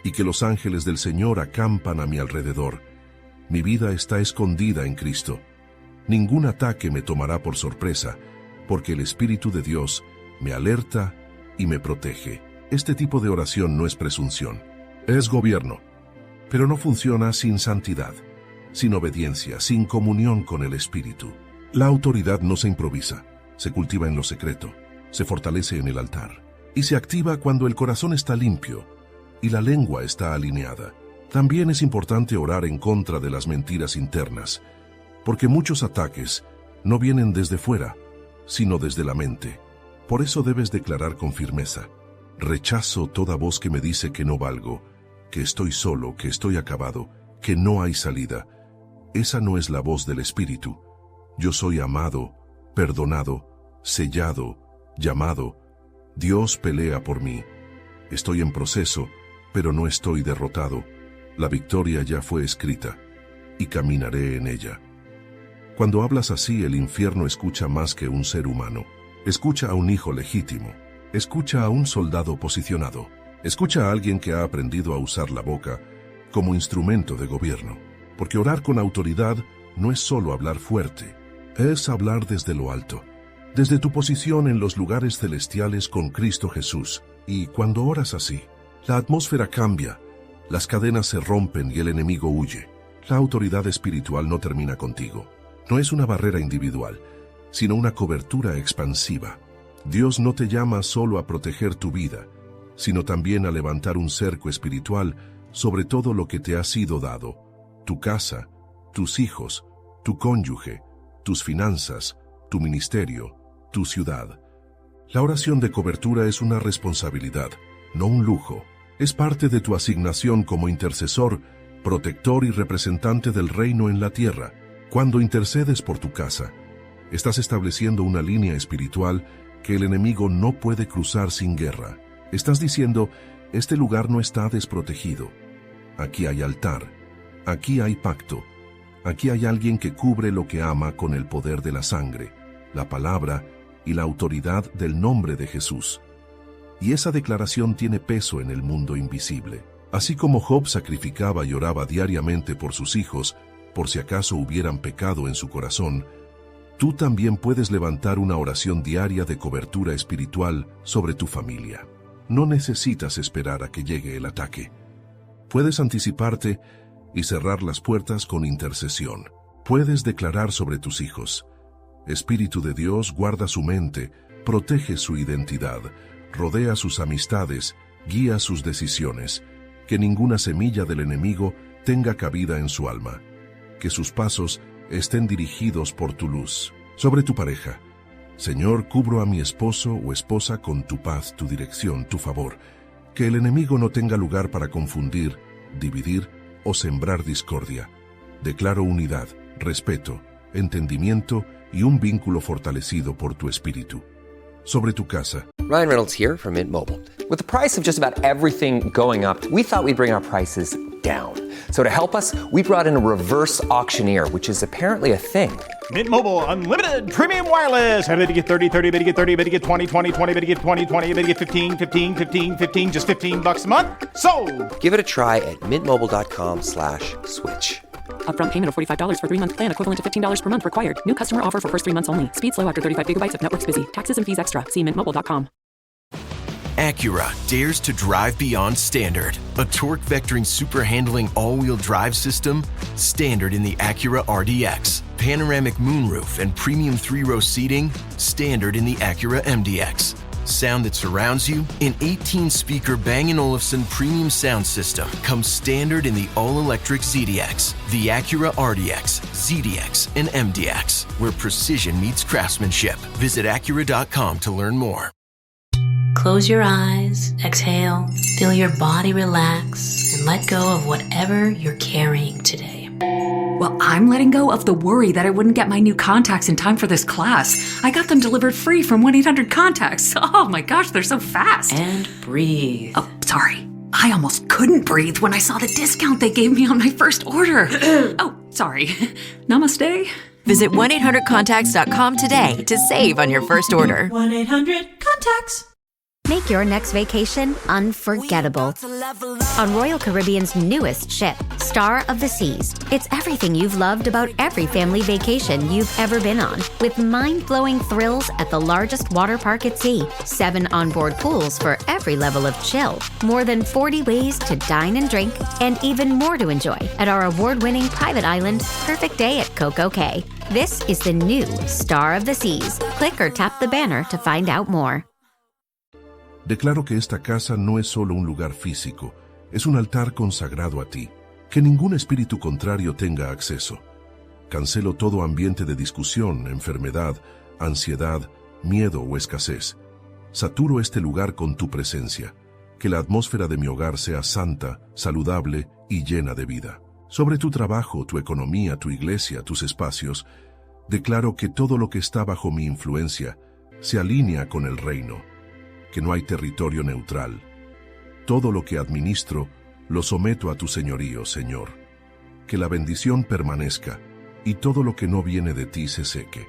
y que los ángeles del Señor acampan a mi alrededor. Mi vida está escondida en Cristo. Ningún ataque me tomará por sorpresa, porque el Espíritu de Dios me alerta y me protege. Este tipo de oración no es presunción, es gobierno, pero no funciona sin santidad, sin obediencia, sin comunión con el Espíritu. La autoridad no se improvisa, se cultiva en lo secreto, se fortalece en el altar, y se activa cuando el corazón está limpio y la lengua está alineada. También es importante orar en contra de las mentiras internas, porque muchos ataques no vienen desde fuera, sino desde la mente. Por eso debes declarar con firmeza: rechazo toda voz que me dice que no valgo, que estoy solo, que estoy acabado, que no hay salida. Esa no es la voz del Espíritu. Yo soy amado, perdonado, sellado, llamado. Dios pelea por mí. Estoy en proceso, pero no estoy derrotado. La victoria ya fue escrita, y caminaré en ella. Cuando hablas así, el infierno escucha más que un ser humano. Escucha a un hijo legítimo. Escucha a un soldado posicionado. Escucha a alguien que ha aprendido a usar la boca como instrumento de gobierno. Porque orar con autoridad no es solo hablar fuerte, es hablar desde lo alto, desde tu posición en los lugares celestiales con Cristo Jesús. Y cuando oras así, la atmósfera cambia, las cadenas se rompen y el enemigo huye. La autoridad espiritual no termina contigo. No es una barrera individual, sino una cobertura expansiva. Dios no te llama solo a proteger tu vida, sino también a levantar un cerco espiritual sobre todo lo que te ha sido dado: tu casa, tus hijos, tu cónyuge, tus finanzas, tu ministerio, tu ciudad. La oración de cobertura es una responsabilidad, no un lujo. Es parte de tu asignación como intercesor, protector y representante del reino en la tierra. Cuando intercedes por tu casa, estás estableciendo una línea espiritual que el enemigo no puede cruzar sin guerra. Estás diciendo: este lugar no está desprotegido. Aquí hay altar, aquí hay pacto, aquí hay alguien que cubre lo que ama con el poder de la sangre, la palabra y la autoridad del nombre de Jesús. Y esa declaración tiene peso en el mundo invisible. Así como Job sacrificaba y oraba diariamente por sus hijos, por si acaso hubieran pecado en su corazón, tú también puedes levantar una oración diaria de cobertura espiritual sobre tu familia. No necesitas esperar a que llegue el ataque. Puedes anticiparte y cerrar las puertas con intercesión. Puedes declarar sobre tus hijos: Espíritu de Dios, guarda su mente, protege su identidad, rodea sus amistades, guía sus decisiones, que ninguna semilla del enemigo tenga cabida en su alma, que sus pasos estén dirigidos por tu luz. Sobre tu pareja: Señor, cubro a mi esposo o esposa con tu paz, tu dirección, tu favor, que el enemigo no tenga lugar para confundir, dividir o sembrar discordia. Declaro unidad, respeto, entendimiento y un vínculo fortalecido por tu espíritu. Sobre tu casa. Ryan Reynolds here from Mint Mobile. With the price of just about everything going up, we thought we'd bring our prices down. So to help us, we brought in a reverse auctioneer, which is apparently a thing. Mint Mobile Unlimited Premium Wireless. How to get 30, 30, bit to get 30, bit to get 20, 20, 20, bit to get 20, 20, bit to get 15, 15, 15, 15, just $15 a month? Sold! Give it a try at mintmobile.com/switch. Upfront payment of $45 for 3-month plan, equivalent to $15 per month required. New customer offer for first 3 months only. Speed slow after 35 gigabytes if network's busy. Taxes and fees extra. See mintmobile.com. Acura dares to drive beyond standard. A torque vectoring super handling all-wheel drive system, standard in the Acura RDX. Panoramic moonroof and premium 3-row seating, standard in the Acura MDX. Sound that surrounds you, an 18-speaker Bang & Olufsen premium sound system comes standard in the all-electric ZDX, the Acura RDX, ZDX, and MDX, where precision meets craftsmanship. Visit Acura.com to learn more. Close your eyes, exhale, feel your body relax, and let go of whatever you're carrying today. Well, I'm letting go of the worry that I wouldn't get my new contacts in time for this class. I got them delivered free from 1-800-CONTACTS. Oh my gosh, they're so fast. And breathe. Oh, sorry. I almost couldn't breathe when I saw the discount they gave me on my first order. Oh, sorry. Namaste. Visit 1-800-CONTACTS.com today to save on your first order. 1-800-CONTACTS. Make your next vacation unforgettable on Royal Caribbean's newest ship, Star of the Seas. It's everything you've loved about every family vacation you've ever been on, with mind-blowing thrills at the largest water park at sea, 7 onboard pools for every level of chill, more than 40 ways to dine and drink, and even more to enjoy at our award-winning private island, Perfect Day at Coco Cay. This is the new Star of the Seas. Click or tap the banner to find out more. Declaro que esta casa no es solo un lugar físico, es un altar consagrado a ti. Que ningún espíritu contrario tenga acceso. Cancelo todo ambiente de discusión, enfermedad, ansiedad, miedo o escasez. Saturo este lugar con tu presencia. Que la atmósfera de mi hogar sea santa, saludable y llena de vida. Sobre tu trabajo, tu economía, tu iglesia, tus espacios, declaro que todo lo que está bajo mi influencia se alinea con el reino. Que no hay territorio neutral. Todo lo que administro lo someto a tu señorío, Señor. Que la bendición permanezca y todo lo que no viene de ti se seque.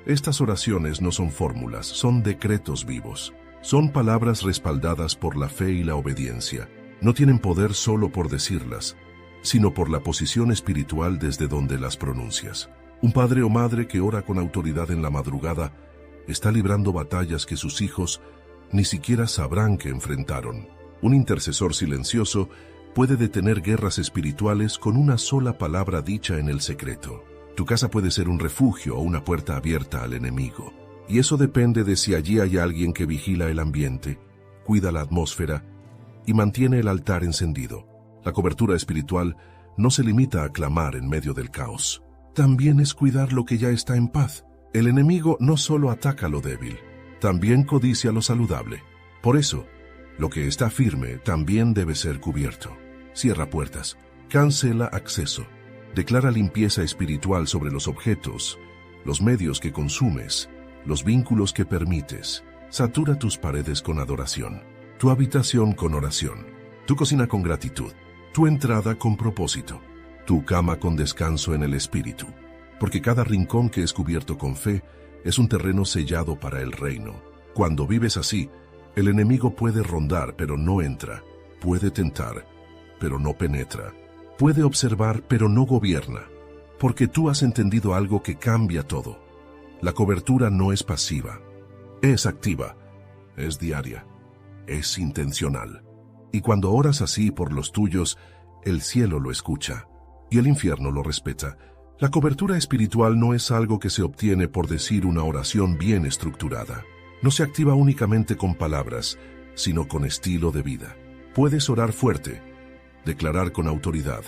Estas oraciones no son fórmulas, son decretos vivos. Son palabras respaldadas por la fe y la obediencia. No tienen poder solo por decirlas, sino por la posición espiritual desde donde las pronuncias. Un padre o madre que ora con autoridad en la madrugada está librando batallas que sus hijos ni siquiera sabrán que enfrentaron. Un intercesor silencioso puede detener guerras espirituales con una sola palabra dicha en el secreto. Tu casa puede ser un refugio o una puerta abierta al enemigo. Y eso depende de si allí hay alguien que vigila el ambiente, cuida la atmósfera y mantiene el altar encendido. La cobertura espiritual no se limita a clamar en medio del caos. También es cuidar lo que ya está en paz. El enemigo no solo ataca lo débil, también codicia lo saludable. Por eso, lo que está firme también debe ser cubierto. Cierra puertas, cancela acceso, declara limpieza espiritual sobre los objetos, los medios que consumes, los vínculos que permites. Satura tus paredes con adoración, tu habitación con oración, tu cocina con gratitud, tu entrada con propósito, tu cama con descanso en el espíritu. Porque cada rincón que es cubierto con fe es un terreno sellado para el reino. Cuando vives así, el enemigo puede rondar, pero no entra. Puede tentar, pero no penetra. Puede observar, pero no gobierna. Porque tú has entendido algo que cambia todo. La cobertura no es pasiva. Es activa. Es diaria. Es intencional. Y cuando oras así por los tuyos, el cielo lo escucha. Y el infierno lo respeta. La cobertura espiritual no es algo que se obtiene por decir una oración bien estructurada. No se activa únicamente con palabras, sino con estilo de vida. Puedes orar fuerte, declarar con autoridad,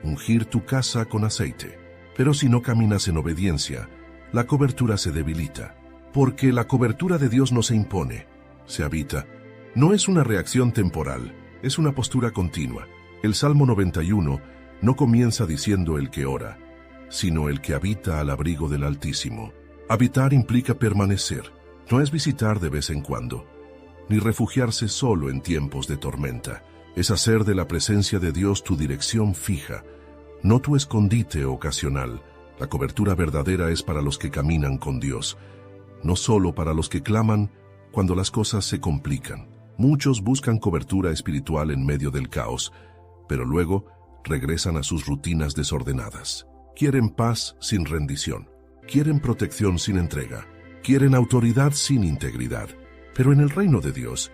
ungir tu casa con aceite. Pero si no caminas en obediencia, la cobertura se debilita. Porque la cobertura de Dios no se impone, se habita. No es una reacción temporal, es una postura continua. El Salmo 91 no comienza diciendo el que ora, sino el que habita al abrigo del Altísimo. Habitar implica permanecer, no es visitar de vez en cuando, ni refugiarse solo en tiempos de tormenta. Es hacer de la presencia de Dios tu dirección fija, no tu escondite ocasional. La cobertura verdadera es para los que caminan con Dios, no solo para los que claman cuando las cosas se complican. Muchos buscan cobertura espiritual en medio del caos, pero luego regresan a sus rutinas desordenadas. Quieren paz sin rendición. Quieren protección sin entrega. Quieren autoridad sin integridad. Pero en el reino de Dios,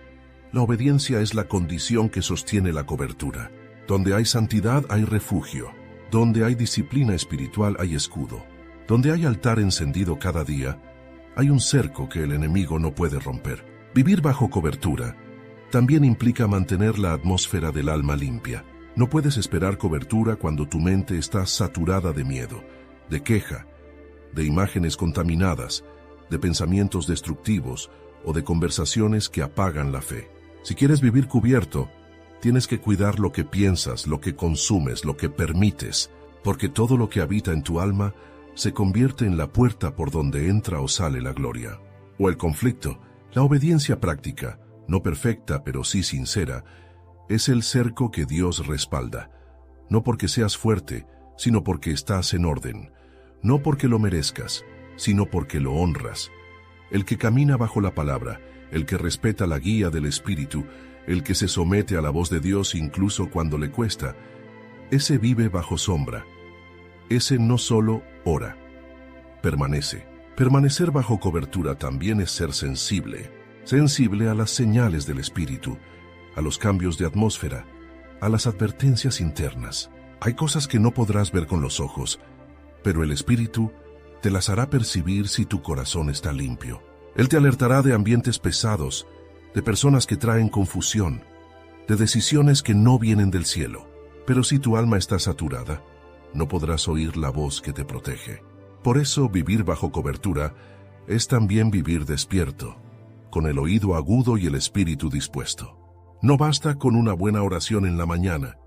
la obediencia es la condición que sostiene la cobertura. Donde hay santidad hay refugio. Donde hay disciplina espiritual hay escudo. Donde hay altar encendido cada día, hay un cerco que el enemigo no puede romper. Vivir bajo cobertura también implica mantener la atmósfera del alma limpia. No puedes esperar cobertura cuando tu mente está saturada de miedo, de queja, de imágenes contaminadas, de pensamientos destructivos o de conversaciones que apagan la fe. Si quieres vivir cubierto, tienes que cuidar lo que piensas, lo que consumes, lo que permites, porque todo lo que habita en tu alma se convierte en la puerta por donde entra o sale la gloria. O el conflicto, la obediencia práctica, no perfecta pero sí sincera, es el cerco que Dios respalda. No porque seas fuerte, sino porque estás en orden. No porque lo merezcas, sino porque lo honras. El que camina bajo la palabra, el que respeta la guía del Espíritu, el que se somete a la voz de Dios incluso cuando le cuesta, ese vive bajo sombra. Ese no solo ora, permanece. Permanecer bajo cobertura también es ser sensible a las señales del Espíritu, a los cambios de atmósfera, a las advertencias internas. Hay cosas que no podrás ver con los ojos, pero el Espíritu te las hará percibir si tu corazón está limpio. Él te alertará de ambientes pesados, de personas que traen confusión, de decisiones que no vienen del cielo. Pero si tu alma está saturada, no podrás oír la voz que te protege. Por eso vivir bajo cobertura es también vivir despierto, con el oído agudo y el espíritu dispuesto. No basta con una buena oración en la mañana.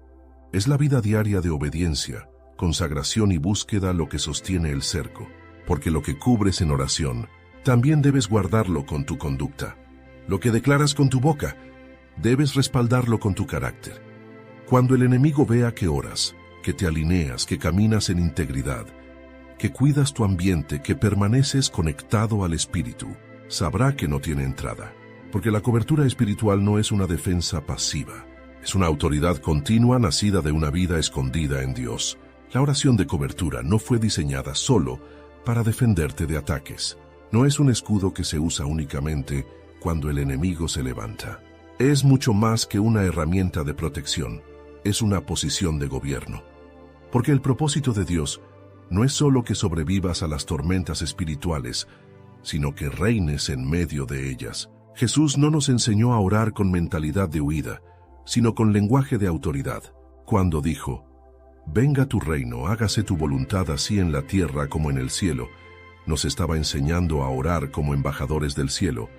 Es la vida diaria de obediencia, consagración y búsqueda lo que sostiene el cerco, porque lo que cubres en oración, también debes guardarlo con tu conducta. Lo que declaras con tu boca, debes respaldarlo con tu carácter. Cuando el enemigo vea que oras, que te alineas, que caminas en integridad, que cuidas tu ambiente, que permaneces conectado al Espíritu, sabrá que no tiene entrada. Porque la cobertura espiritual no es una defensa pasiva, es una autoridad continua nacida de una vida escondida en Dios. La oración de cobertura no fue diseñada solo para defenderte de ataques. No es un escudo que se usa únicamente cuando el enemigo se levanta. Es mucho más que una herramienta de protección, es una posición de gobierno. Porque el propósito de Dios no es solo que sobrevivas a las tormentas espirituales, sino que reines en medio de ellas. Jesús no nos enseñó a orar con mentalidad de huida, sino con lenguaje de autoridad, cuando dijo: «Venga tu reino, hágase tu voluntad así en la tierra como en el cielo». Nos estaba enseñando a orar como embajadores del cielo,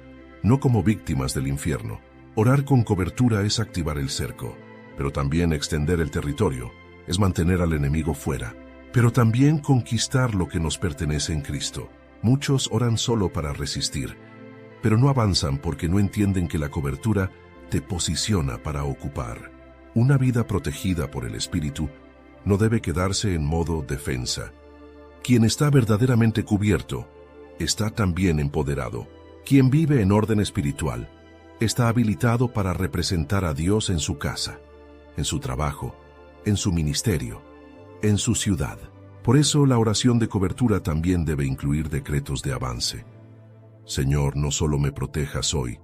no como víctimas del infierno. Orar con cobertura es activar el cerco, pero también extender el territorio, es mantener al enemigo fuera, pero también conquistar lo que nos pertenece en Cristo. Muchos oran solo para resistir, pero no avanzan porque no entienden que la cobertura te posiciona para ocupar. Una vida protegida por el Espíritu no debe quedarse en modo defensa. Quien está verdaderamente cubierto está también empoderado. Quien vive en orden espiritual está habilitado para representar a Dios en su casa, en su trabajo, en su ministerio, en su ciudad. Por eso la oración de cobertura también debe incluir decretos de avance. Señor, no solo me protejas hoy,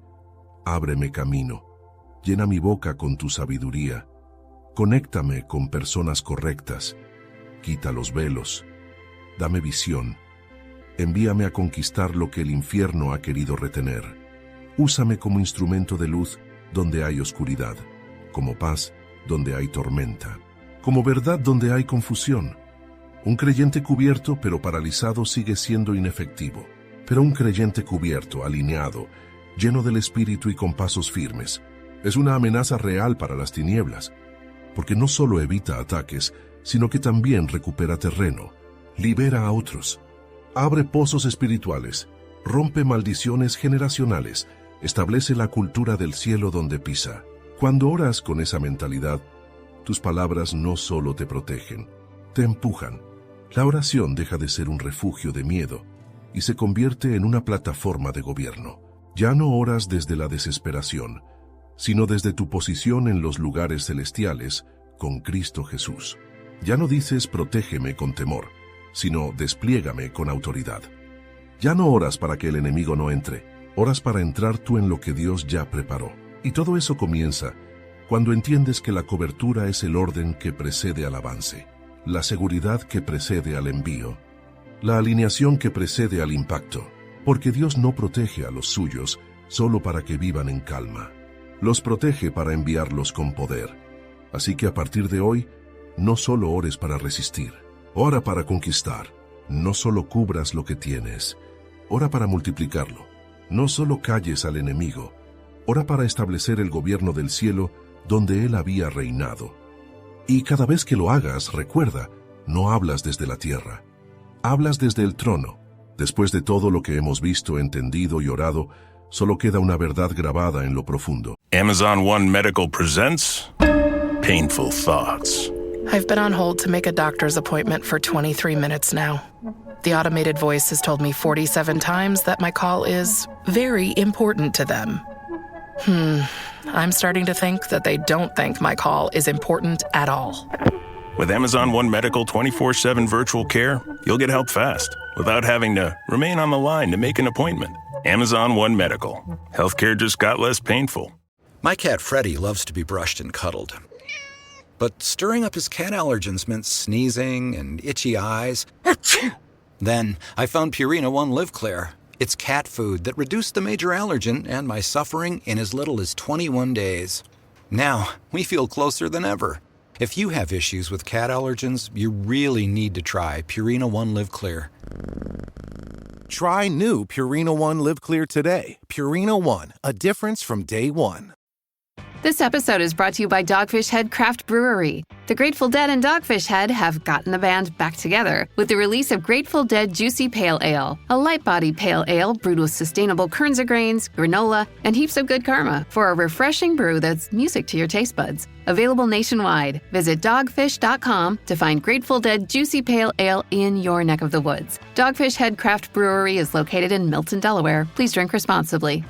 ábreme camino, llena mi boca con tu sabiduría, conéctame con personas correctas, quita los velos, dame visión, envíame a conquistar lo que el infierno ha querido retener. Úsame como instrumento de luz donde hay oscuridad, como paz donde hay tormenta, como verdad donde hay confusión. Un creyente cubierto pero paralizado sigue siendo inefectivo, pero un creyente cubierto, alineado, lleno del Espíritu y con pasos firmes, es una amenaza real para las tinieblas, porque no solo evita ataques, sino que también recupera terreno, libera a otros, abre pozos espirituales, rompe maldiciones generacionales, establece la cultura del cielo donde pisa. Cuando oras con esa mentalidad, tus palabras no solo te protegen, te empujan. La oración deja de ser un refugio de miedo y se convierte en una plataforma de gobierno. Ya no oras desde la desesperación, sino desde tu posición en los lugares celestiales, con Cristo Jesús. Ya no dices protégeme con temor, sino despliégame con autoridad. Ya no oras para que el enemigo no entre, oras para entrar tú en lo que Dios ya preparó. Y todo eso comienza cuando entiendes que la cobertura es el orden que precede al avance, la seguridad que precede al envío, la alineación que precede al impacto, porque Dios no protege a los suyos solo para que vivan en calma. Los protege para enviarlos con poder. Así que a partir de hoy, no solo ores para resistir, ora para conquistar. No solo cubras lo que tienes, ora para multiplicarlo. No solo calles al enemigo, ora para establecer el gobierno del cielo donde él había reinado. Y cada vez que lo hagas, recuerda, no hablas desde la tierra, hablas desde el trono. Después de todo lo que hemos visto, entendido y orado, solo queda una verdad grabada en lo profundo. Amazon One Medical presents Painful Thoughts. I've been on hold to make a doctor's appointment for 23 minutes now. The automated voice has told me 47 times that my call is very important to them. I'm starting to think that they don't think my call is important at all. With Amazon One Medical 24/7 virtual care, you'll get help fast without having to remain on the line to make an appointment. Amazon One Medical. Healthcare just got less painful. My cat Freddie loves to be brushed and cuddled. But stirring up his cat allergens meant sneezing and itchy eyes. Then I found Purina One Live Clear. It's cat food that reduced the major allergen and my suffering in as little as 21 days. Now, we feel closer than ever. If you have issues with cat allergens, you really need to try Purina One Live Clear. Try new Purina One Live Clear today. Purina One, a difference from day one. This episode is brought to you by Dogfish Head Craft Brewery. The Grateful Dead and Dogfish Head have gotten the band back together with the release of Grateful Dead Juicy Pale Ale, a light-bodied pale ale brewed with sustainable Kernza grains, granola, and heaps of good karma for a refreshing brew that's music to your taste buds. Available nationwide. Visit dogfish.com to find Grateful Dead Juicy Pale Ale in your neck of the woods. Dogfish Head Craft Brewery is located in Milton, Delaware. Please drink responsibly.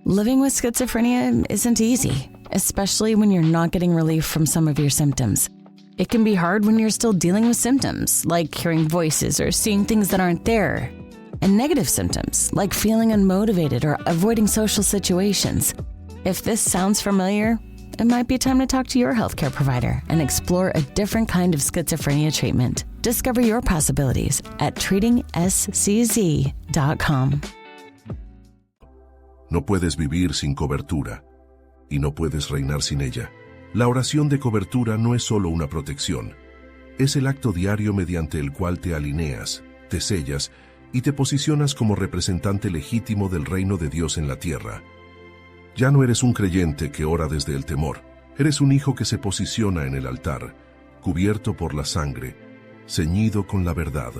Living with schizophrenia isn't easy, especially when you're not getting relief from some of your symptoms. It can be hard when you're still dealing with symptoms, like hearing voices or seeing things that aren't there, and negative symptoms, like feeling unmotivated or avoiding social situations. If this sounds familiar, it might be time to talk to your healthcare provider and explore a different kind of schizophrenia treatment. Discover your possibilities at treatingscz.com. No puedes vivir sin cobertura, y no puedes reinar sin ella. La oración de cobertura no es solo una protección, es el acto diario mediante el cual te alineas, te sellas y te posicionas como representante legítimo del reino de Dios en la tierra. Ya no eres un creyente que ora desde el temor, eres un hijo que se posiciona en el altar, cubierto por la sangre, ceñido con la verdad,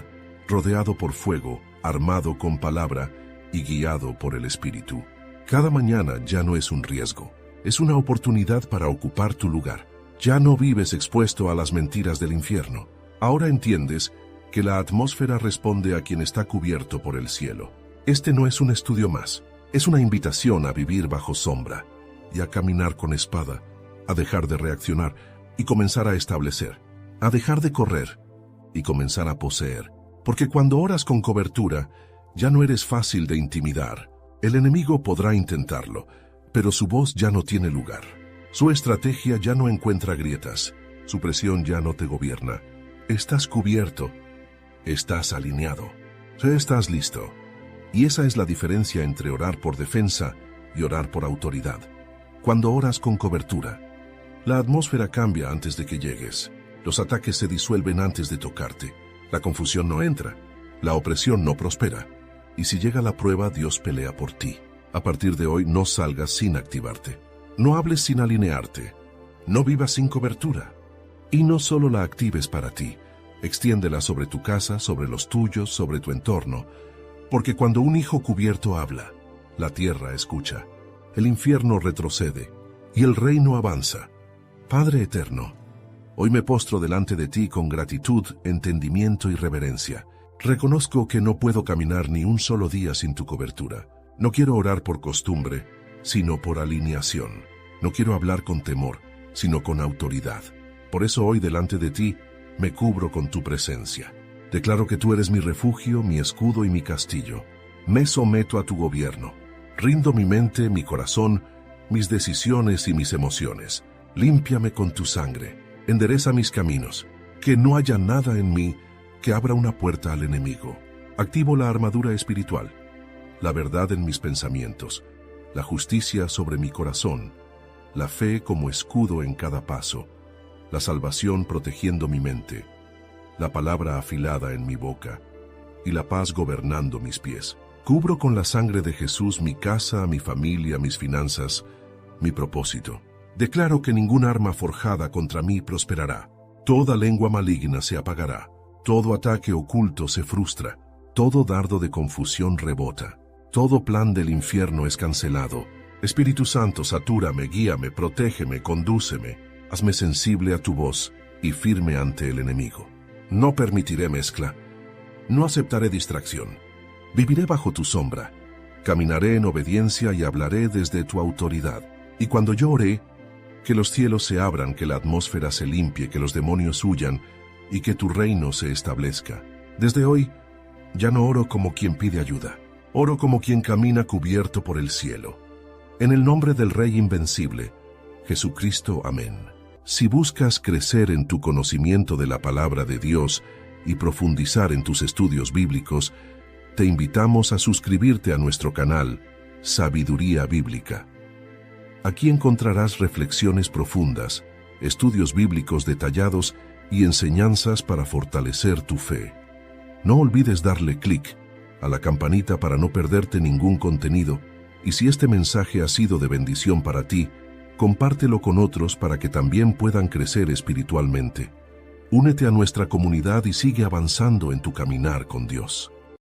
rodeado por fuego, armado con palabra y guiado por el Espíritu. Cada mañana ya no es un riesgo, es una oportunidad para ocupar tu lugar. Ya no vives expuesto a las mentiras del infierno. Ahora entiendes que la atmósfera responde a quien está cubierto por el cielo. Este no es un estudio más, es una invitación a vivir bajo sombra y a caminar con espada, a dejar de reaccionar y comenzar a establecer, a dejar de correr y comenzar a poseer. Porque cuando oras con cobertura, ya no eres fácil de intimidar. El enemigo podrá intentarlo, pero su voz ya no tiene lugar. Su estrategia ya no encuentra grietas. Su presión ya no te gobierna. Estás cubierto. Estás alineado. Estás listo. Y esa es la diferencia entre orar por defensa y orar por autoridad. Cuando oras con cobertura, la atmósfera cambia antes de que llegues. Los ataques se disuelven antes de tocarte. La confusión no entra. La opresión no prospera. Y si llega la prueba, Dios pelea por ti. A partir de hoy, no salgas sin activarte. No hables sin alinearte. No vivas sin cobertura. Y no solo la actives para ti. Extiéndela sobre tu casa, sobre los tuyos, sobre tu entorno. Porque cuando un hijo cubierto habla, la tierra escucha. El infierno retrocede y el reino avanza. Padre eterno, hoy me postro delante de ti con gratitud, entendimiento y reverencia. Reconozco que no puedo caminar ni un solo día sin tu cobertura. No quiero orar por costumbre, sino por alineación. No quiero hablar con temor, sino con autoridad. Por eso hoy delante de ti me cubro con tu presencia. Declaro que tú eres mi refugio, mi escudo y mi castillo. Me someto a tu gobierno. Rindo mi mente, mi corazón, mis decisiones y mis emociones. Límpiame con tu sangre. Endereza mis caminos. Que no haya nada en mí que abra una puerta al enemigo. Activo la armadura espiritual, la verdad en mis pensamientos, la justicia sobre mi corazón, la fe como escudo en cada paso, la salvación protegiendo mi mente, la palabra afilada en mi boca y la paz gobernando mis pies. Cubro con la sangre de Jesús mi casa, mi familia, mis finanzas, mi propósito. Declaro que ningún arma forjada contra mí prosperará. Toda lengua maligna se apagará. Todo ataque oculto se frustra. Todo dardo de confusión rebota. Todo plan del infierno es cancelado. Espíritu Santo, satúrame, guíame, protégeme, condúceme. Hazme sensible a tu voz y firme ante el enemigo. No permitiré mezcla. No aceptaré distracción. Viviré bajo tu sombra. Caminaré en obediencia y hablaré desde tu autoridad. Y cuando yo ore, que los cielos se abran, que la atmósfera se limpie, que los demonios huyan y que tu reino se establezca. Desde hoy, ya no oro como quien pide ayuda. Oro como quien camina cubierto por el cielo. En el nombre del Rey invencible, Jesucristo, amén. Si buscas crecer en tu conocimiento de la palabra de Dios y profundizar en tus estudios bíblicos, te invitamos a suscribirte a nuestro canal Sabiduría Bíblica. Aquí encontrarás reflexiones profundas, estudios bíblicos detallados y enseñanzas para fortalecer tu fe. No olvides darle clic a la campanita para no perderte ningún contenido, y si este mensaje ha sido de bendición para ti, compártelo con otros para que también puedan crecer espiritualmente. Únete a nuestra comunidad y sigue avanzando en tu caminar con Dios.